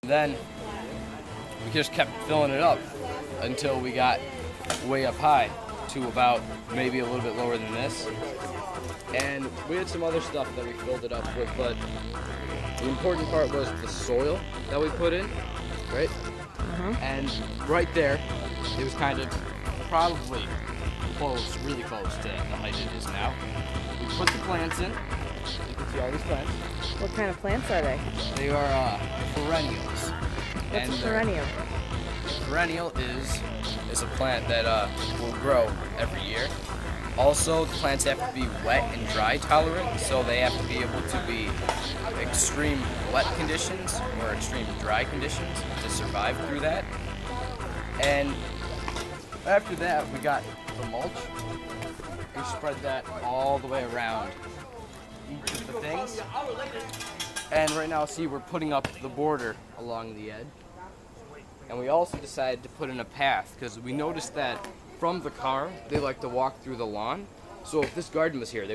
Then we just kept filling it up until we got way up high to about maybe a little bit lower than this. And we had some other stuff that we filled it up with, but the important part was the soil that we put in, right? And right there, it was kind of probably close, really close to the height it is now. We put the plants in. You can see all these plants. What kind of plants are they? They are perennials. What's a perennial? Perennial is a plant that will grow every year. Also, the plants have to be wet and dry tolerant, so they have to be able to be extreme wet conditions or extreme dry conditions to survive through that. And after that, we got the mulch. We spread that all the way around each of the things. And right now, see, we're putting up the border along the edge. And we also decided to put in a path because we noticed that from the car, they like to walk through the lawn. So if this garden was here,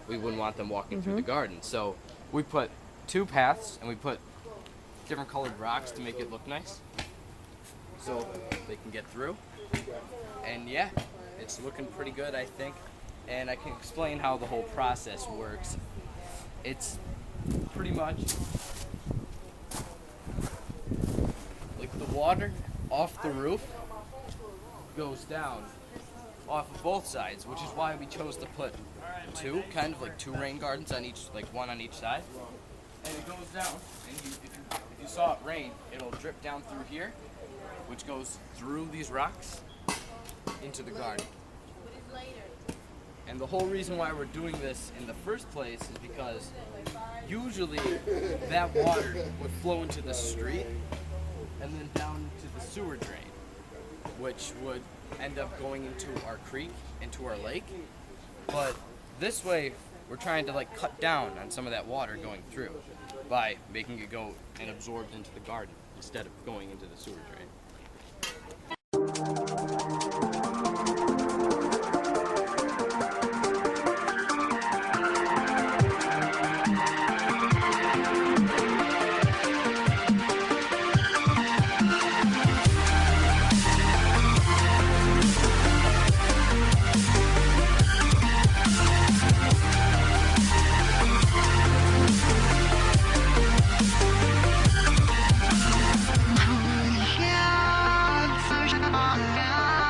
we wouldn't want them walking through the garden. So we put 2 paths and we put different colored rocks to make it look nice, so they can get through. And yeah, it's looking pretty good, I think. And I can explain how the whole process works. It's pretty much like the water off the roof goes down off of both sides, which is why we chose to put 2, kind of like 2 rain gardens on each, like 1 on each side. And it goes down, and if you saw it rain, it'll drip down through here, which goes through these rocks into the garden. And the whole reason why we're doing this in the first place is because usually that water would flow into the street and then down to the sewer drain, which would end up going into our creek, into our lake. But this way, we're trying to like cut down on some of that water going through by making it go and absorbed into the garden instead of going into the sewer drain. Yeah.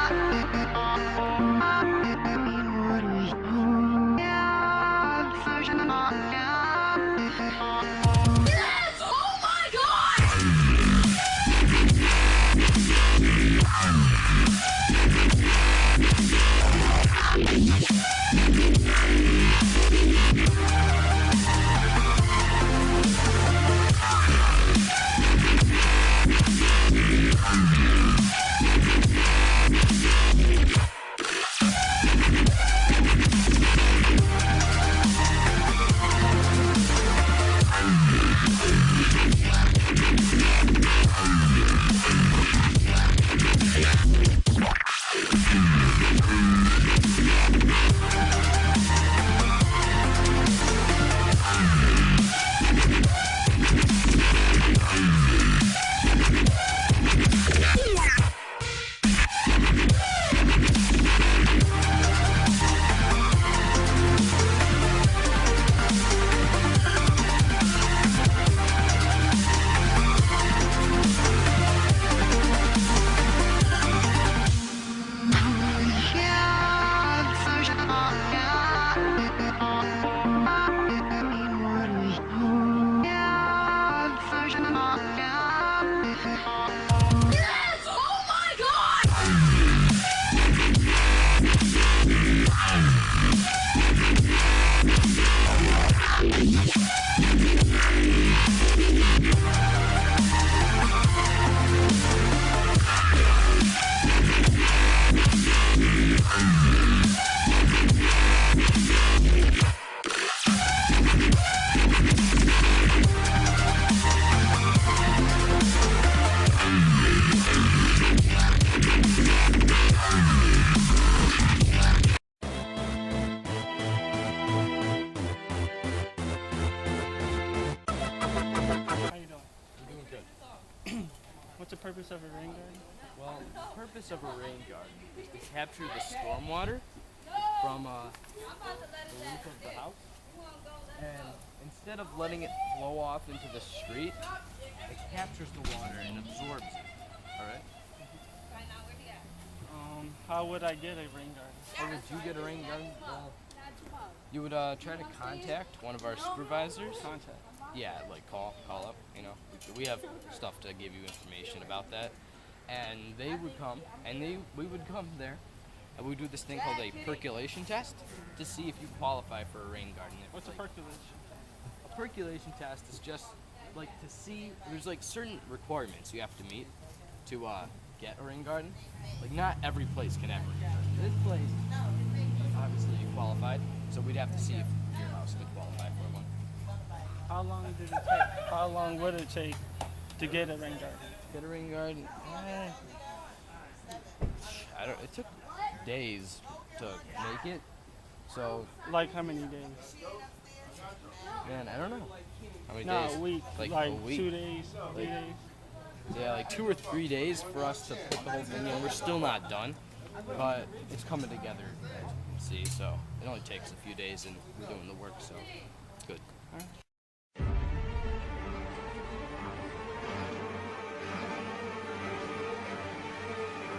purpose of a rain garden? Well, the purpose of a rain garden is to capture the stormwater from the roof of the house, and instead of letting it flow off into the street, it captures the water and absorbs it. All right. How would I get a rain garden? How would you get a rain garden? Well, you would try to contact one of our supervisors. Contact. Yeah, like call up. You know, we have stuff to give you information about that, and they would come, and we would come there, and we would do this thing called a percolation test to see if you qualify for a rain garden. What's a percolation? A percolation test is just like to see. There's like certain requirements you have to meet to get a rain garden. Like not every place can have a rain garden. This place, obviously you qualified, so we'd have to see if your house would qualify for one. How long did it take? How long would it take to get a rain garden? Get a rain garden? I don't. It took days to make it. So Like how many days? man, I don't know. How many No, days? a week. Like Like a week. 2 days, 3 days. Yeah, like 2 or 3 days for us to put the whole thing in. We're still not done, but it's coming together, as you can see. So it only takes a few days, and we're doing the work. So good. All right.